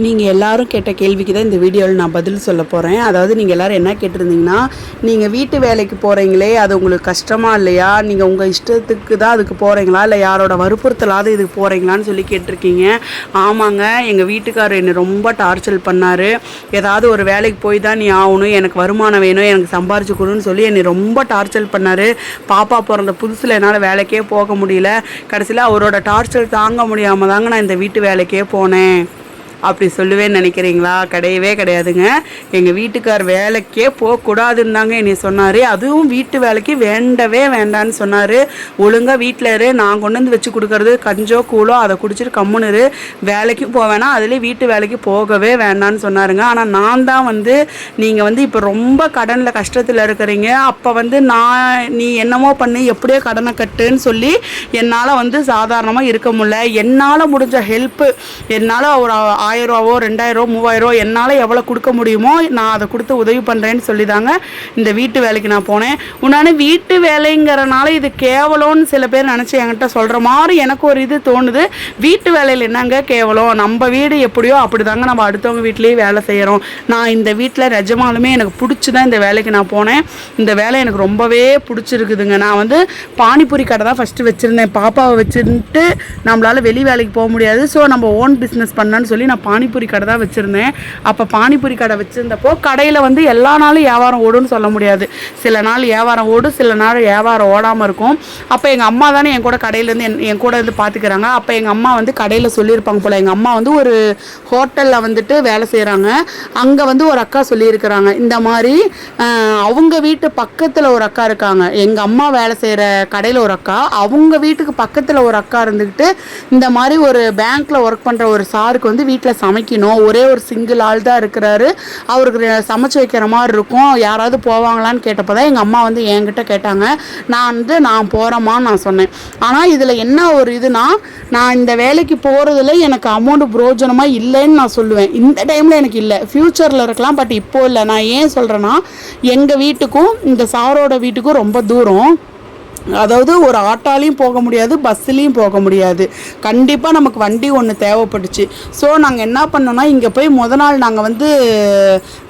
நீங்கள் எல்லோரும் கேட்ட கேள்விக்கு தான் இந்த வீடியோவில் நான் பதில் சொல்ல போகிறேன். அதாவது நீங்கள் எல்லோரும் என்ன கேட்டிருந்தீங்கன்னா, நீங்கள் வீட்டு வேலைக்கு போகிறீங்களே அது உங்களுக்கு கஷ்டமாக இல்லையா, நீங்கள் உங்கள் இஷ்டத்துக்கு தான் அதுக்கு போகிறீங்களா இல்லை யாரோட வற்புறுத்தலாவது இதுக்கு போகிறீங்களான்னு சொல்லி கேட்டிருக்கீங்க. ஆமாங்க, எங்கள் வீட்டுக்காரர் என்னை ரொம்ப டார்ச்சர் பண்ணார். ஏதாவது ஒரு வேலைக்கு போய் தான் நீ ஆகணும், எனக்கு வருமானம் வேணும், எனக்கு சம்பாரிச்சு கொடுன்னு சொல்லி என்னை ரொம்ப டார்ச்சர் பண்ணார். பாப்பா பிறந்த புதுசில் என்னால் வேலைக்கே போக முடியல. கடைசியில் அவரோட டார்ச்சர் தாங்க முடியாமல் தாங்க நான் இந்த வீட்டு வேலைக்கே போனேன். அப்படி சொல்லுவேன்னு நினைக்கிறீங்களா? கிடையவே கிடையாதுங்க. எங்கள் வீட்டுக்கார் வேலைக்கே போகக்கூடாதுன்னு தாங்க என்னை சொன்னார். அதுவும் வீட்டு வேலைக்கு வேண்டவே வேண்டான்னு சொன்னார். ஒழுங்காக வீட்டில் இரு, நான் கொண்டு வந்து வச்சு கொடுக்குறது கஞ்சோ கூழோ அதை குடிச்சிட்டு கம்முன்னு வேலைக்கும் போவேனா, அதுலேயே வீட்டு வேலைக்கு போகவே வேண்டான்னு சொன்னாருங்க. ஆனால் நான் தான் நீங்கள் இப்போ ரொம்ப கடனில் கஷ்டத்தில் இருக்கிறீங்க, அப்போ நீ என்னமோ பண்ணி எப்படியோ கடனை கட்டுன்னு சொல்லி என்னால் சாதாரணமாக இருக்க முடியல. என்னால் முடிஞ்ச ஹெல்ப்பு, என்னால் ஒரு 1000 ரூபாவோ 2000 3000 என்னால் எவ்வளோ கொடுக்க முடியுமோ நான் அதை கொடுத்து உதவி பண்ணுறேன்னு சொல்லி தாங்க இந்த வீட்டு வேலைக்கு நான் போனேன். உன்னான வீட்டு வேலைங்கிறனால இது கேவலம்னு சில பேர் நினச்சி என்கிட்ட சொல்கிற மாதிரி எனக்கு ஒரு இது தோணுது. வீட்டு வேலையில் என்னங்க கேவலம்? நம்ம வீடு எப்படியோ அப்படி தாங்க நம்ம அடுத்தவங்க வீட்லேயே வேலை செய்கிறோம். நான் இந்த வீட்டில் நிஜமாலுமே எனக்கு பிடிச்சி தான் இந்த வேலைக்கு நான் போனேன். இந்த வேலை எனக்கு ரொம்பவே பிடிச்சிருக்குதுங்க. நான் பானிபூரி கடை தான் ஃபஸ்ட்டு வச்சுருந்தேன். பாப்பாவை வச்சுட்டு நம்மளால் வெளி வேலைக்கு போக முடியாது, ஸோ நம்ம ஓன் பிஸ்னஸ் பண்ணான்னு சொல்லி நான் பானிபூரி கடை தான் வச்சுருந்தேன். அப்போ பானிபூரி கடை வச்சுருந்தப்போ கடையில் எல்லா நாளும் வியாபாரம் ஓடுன்னு சொல்ல முடியாது. சில நாள் வியாபாரம் ஓடும், சில நாள் வியாபாரம் ஓடாமல் இருக்கும். அப்போ எங்கள் அம்மா தானே என் கூட கடையிலேருந்து என் கூட பார்த்துக்கிறாங்க. அப்போ எங்கள் அம்மா கடையில் சொல்லியிருப்பாங்க போல். எங்கள் அம்மா ஒரு ஹோட்டலில் வேலை செய்கிறாங்க. அங்கே ஒரு அக்கா சொல்லியிருக்கிறாங்க, இந்த மாதிரி அவங்க வீட்டு பக்கத்தில் ஒரு அக்கா இருக்காங்க. எங்கள் அம்மா வேலை செய்கிற கடையில் ஒரு அக்கா, அவங்க வீட்டுக்கு பக்கத்தில் ஒரு அக்கா இருந்துக்கிட்டு இந்த மாதிரி ஒரு பேங்க்கில் ஒர்க் பண்ணுற ஒரு சாருக்கு வீட்டில் சமைக்கணும், ஒரே ஒரு சிங்கிள் ஆள் தான் இருக்கிறாரு, அவருக்கு சமைச்சு வைக்கிற மாதிரி இருக்கும், யாராவது போவாங்களான்னு கேட்டப்போ தான் எங்கள் அம்மா என்கிட்ட கேட்டாங்க. நான் போகிறேம்மான்னு நான் சொன்னேன். ஆனால் இதில் என்ன ஒரு இதுனா, நான் இந்த வேலைக்கு போகிறதுல எனக்கு அமௌண்ட் புரோஜனமாக இல்லைன்னு நான் சொல்லுவேன். இந்த டைமில் எனக்கு இல்லை, ஃப்யூச்சரில் இருக்கலாம், பட் இப்போ இல்லை. நான் ஏன் சொல்கிறேன்னா, எங்கள் வீட்டுக்கும் இந்த சாரோட வீட்டுக்கும் ரொம்ப தூரம். அதாவது ஒரு ஆட்டோலையும் போக முடியாது, பஸ்ஸுலேயும் போக முடியாது. கண்டிப்பாக நமக்கு வண்டி ஒன்று தேவைப்பட்டுச்சு. ஸோ நாங்கள் என்ன பண்ணோன்னா, இங்கே போய் நாள் நாங்கள்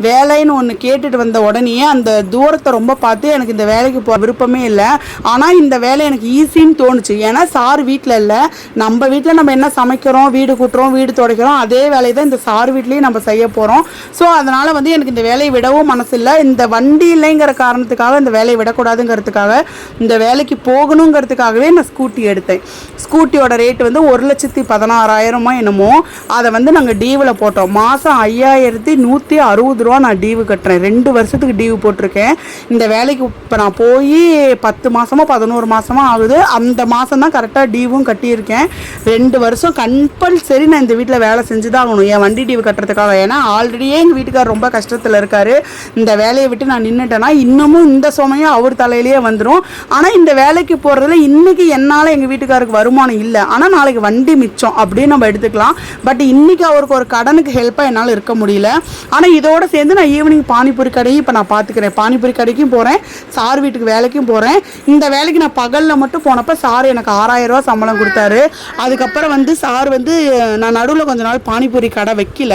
வேலைன்னு ஒன்று கேட்டுட்டு வந்த உடனே அந்த தூரத்தை ரொம்ப பார்த்து எனக்கு இந்த வேலைக்கு போக விருப்பமே இல்லை. ஆனால் இந்த வேலை எனக்கு ஈஸின்னு தோணுச்சு. ஏன்னா சார் வீட்டில் இல்லை, நம்ம வீட்டில் நம்ம என்ன சமைக்கிறோம், வீடு கூட்டுறோம், வீடு துடைக்கிறோம், அதே வேலையை தான் இந்த சார் வீட்லேயும் நம்ம செய்ய போகிறோம். ஸோ அதனால் எனக்கு இந்த வேலையை விடவும் மனசு இல்லை. இந்த வண்டி இல்லைங்கிற காரணத்துக்காக இந்த வேலையை விடக்கூடாதுங்கிறதுக்காக, இந்த வேலைக்கு போகணுங்கிறதுக்காகவே நான் ஸ்கூட்டி எடுத்தேன். ஸ்கூட்டியோட ரேட் 1,16,000 என்னமோ. அதை நாங்கள் டீவில் போட்டோம். மாதம் 5,160 ரூபா நான் டீவு கட்டுறேன். 2 வருஷத்துக்கு டீவு போட்டிருக்கேன். இந்த வேலைக்கு இப்போ நான் போய் 10 மாதமோ 11 மாதமோ ஆகுது. அந்த மாதம் தான் கரெக்டாக டீவும் கட்டியிருக்கேன். 2 வருஷம் கம்பல்சரி நான் இந்த வீட்டில் வேலை செஞ்சு தான் ஆகணும், என் வண்டி டீவு கட்டுறதுக்காக. ஏன்னா ஆல்ரெடியே எங்கள் வீட்டுக்கார் ரொம்ப கஷ்டத்தில் இருக்கார். இந்த வேலையை விட்டு நான் நின்றுட்டேன்னா இன்னமும் இந்த சமயம் அவர் தலையிலேயே வந்துடும். ஆனால் இந்த வேலைக்கு போகிறதுல இன்றைக்கி என்னால் எங்கள் வீட்டுக்காருக்கு வருமானம் இல்லை, ஆனால் நாளைக்கு வண்டி மிச்சம் அப்படின்னு நம்ம எடுத்துக்கலாம். பட் இன்றைக்கி அவருக்கு ஒரு கடனுக்கு ஹெல்ப்பாக என்னால் இருக்க முடியல. ஆனால் இதோடு சேர்ந்து நான் ஈவினிங் பானிபூரி கடையும் இப்போ நான் பார்த்துக்கிறேன். பானிபூரி கடைக்கும் போகிறேன், சார் வீட்டுக்கு வேலைக்கும் போகிறேன். இந்த வேலைக்கு நான் பகலில் மட்டும் போனப்போ சார் எனக்கு 6,000 ரூபா சம்பளம் கொடுத்தாரு. அதுக்கப்புறம் சார் நான் நடுவில் கொஞ்ச நாள் பானிபூரி கடை வைக்கல.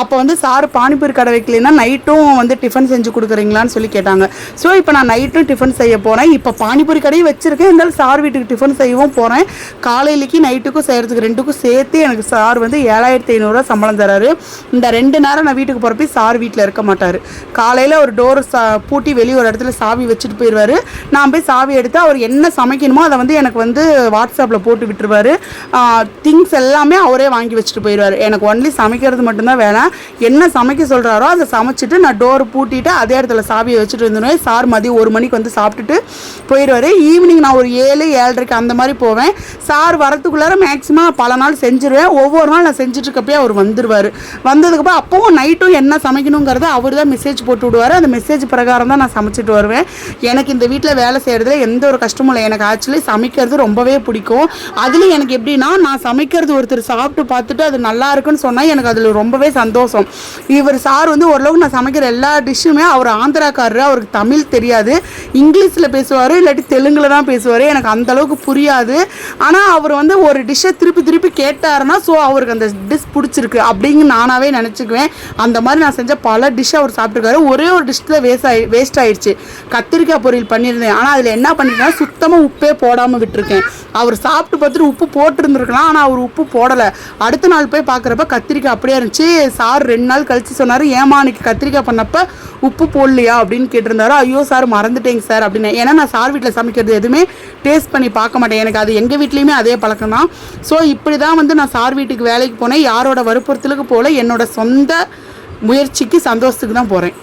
அப்போ சார் பானிபூரி கடை வைக்கலைன்னா நைட்டும் டிஃபன் செஞ்சு கொடுக்குறீங்களான்னு சொல்லி கேட்டாங்க. ஸோ இப்போ நான் நைட்டும் டிஃபன் செய்ய போகிறேன். இப்போ பானிபூரி கடையும் வச்சுருக்கேன், இருந்தாலும் சார் வீட்டுக்கு டிஃபன் செய்யவும் போகிறேன். காலையிலைக்கு நைட்டுக்கும் செய்கிறதுக்கு 2க்கும் சேர்த்து எனக்கு சார் 7,500 ரூபா சம்பளம் தராரு. இந்த 2 நேரம் நான் வீட்டுக்கு போகிறப்ப சார் வீட்டில் இருக்க மாட்டார். காலையில் ஒரு டோர் பூட்டி வெளியே ஒரு இடத்துல சாவி வச்சுட்டு போயிடுவார். நான் போய் சாவி எடுத்து அவர் என்ன சமைக்கணுமோ அதை எனக்கு வாட்ஸ்அப்பில் போட்டு விட்டுருவார். திங்ஸ் எல்லாமே அவரே வாங்கி வச்சுட்டு போயிடுவார். எனக்கு ஒன்லி சமைக்கிறது மட்டும்தான் வேணாம். என்ன சமைக்க சொல்கிறாரோ அதை சமைச்சிட்டு நான் டோர் பூட்டிட்டு அதே இடத்துல சாவியை வச்சுட்டு இருந்துடுவேன். சார் மதியம் 1 மணிக்கு சாப்பிட்டுட்டு போயிடுவார். ஈவினிங் நான் ஒரு 7-7:30 அந்த மாதிரி போவேன். சார் வரத்துக்குள்ளார மேக்ஸிமம் பல நாள் செஞ்சுருவேன். ஒவ்வொரு நாள் நான் செஞ்சுட்டு இருக்கப்பயே அவர் வந்துடுவார். வந்ததுக்கப்புறம் அப்போவும் நைட்டும் என்ன சமைக்கணுங்கிறத அவர் தான் மெசேஜ் போட்டு விடுவார். அந்த மெசேஜ் பிரகாரம் தான் நான் சமைச்சிட்டு வருவேன். எனக்கு இந்த வீட்டில் வேலை செய்கிறதுல எந்த ஒரு கஷ்டமும் இல்லை. எனக்கு ஆக்சுவலி சமைக்கிறது ரொம்பவே பிடிக்கும். அதுலேயும் எனக்கு எப்படின்னா, நான் சமைக்கிறது ஒருத்தர் சாப்பிட்டு பார்த்துட்டு அது நல்லா இருக்குன்னு சொன்னால் எனக்கு அதில் ரொம்பவே சந்தோஷம். இவர் சார் ஓரளவுக்கு நான் சமைக்கிற எல்லா டிஷ்ஷுமே, அவர் ஆந்திராக்காரரு, அவருக்கு தமிழ் தெரியாது, இங்கிலீஷில் பேசுவார், இல்லாட்டி தெலுங்கு தெலுங்கில் தான் பேசுவார். எனக்கு அந்தளவுக்கு புரியாது. ஆனால் அவர் வந்து ஒரு டிஷ்ஷை திருப்பி திருப்பி கேட்டாருன்னா ஸோ அவருக்கு அந்த டிஷ் பிடிச்சிருக்கு அப்படிங்க நானாகவே நினச்சிக்குவேன். அந்த மாதிரி நான் செஞ்ச பல டிஷ் அவர் சாப்பிட்ருக்காரு. ஒரே ஒரு டிஷ்ஷில் வேஸ்ட் ஆயிடுச்சு. கத்திரிக்காய் பொரியல் பண்ணியிருந்தேன். ஆனால் அதில் என்ன பண்ணியிருக்கேன், சுத்தமாக உப்பே போடாமல் விட்டுருக்கேன். அவர் சாப்பிட்டு பார்த்துட்டு உப்பு போட்டிருந்துருக்கலாம், ஆனால் அவர் உப்பு போடலை. அடுத்த நாள் போய் பார்க்குறப்ப கத்திரிக்காய் அப்படியே இருந்துச்சு. சார் 2 நாள் கழித்து சொன்னார், ஏமா அன்றைக்கி கத்திரிக்காய் பண்ணப்போ உப்பு போடலையா அப்படின்னு கேட்டிருந்தாரு. ஐயோ சார் மறந்துட்டேங்க சார் அப்படின்னு. ஏன்னா நான் சார் வீட்டில் சமைக்கிறது எதுவுமே டேஸ்ட் பண்ணி பார்க்க மாட்டேன். எனக்கு அது எங்கள் வீட்லேயுமே அதே பழக்கம் தான். ஸோ இப்படி தான் வந்து நான் சார் வீட்டுக்கு வேலைக்கு போனேன். யாரோட வற்புறுத்தலுக்கு போகல, என்னோட சொந்த முயற்சிக்கு சந்தோஷத்துக்கு தான் போகிறேன்.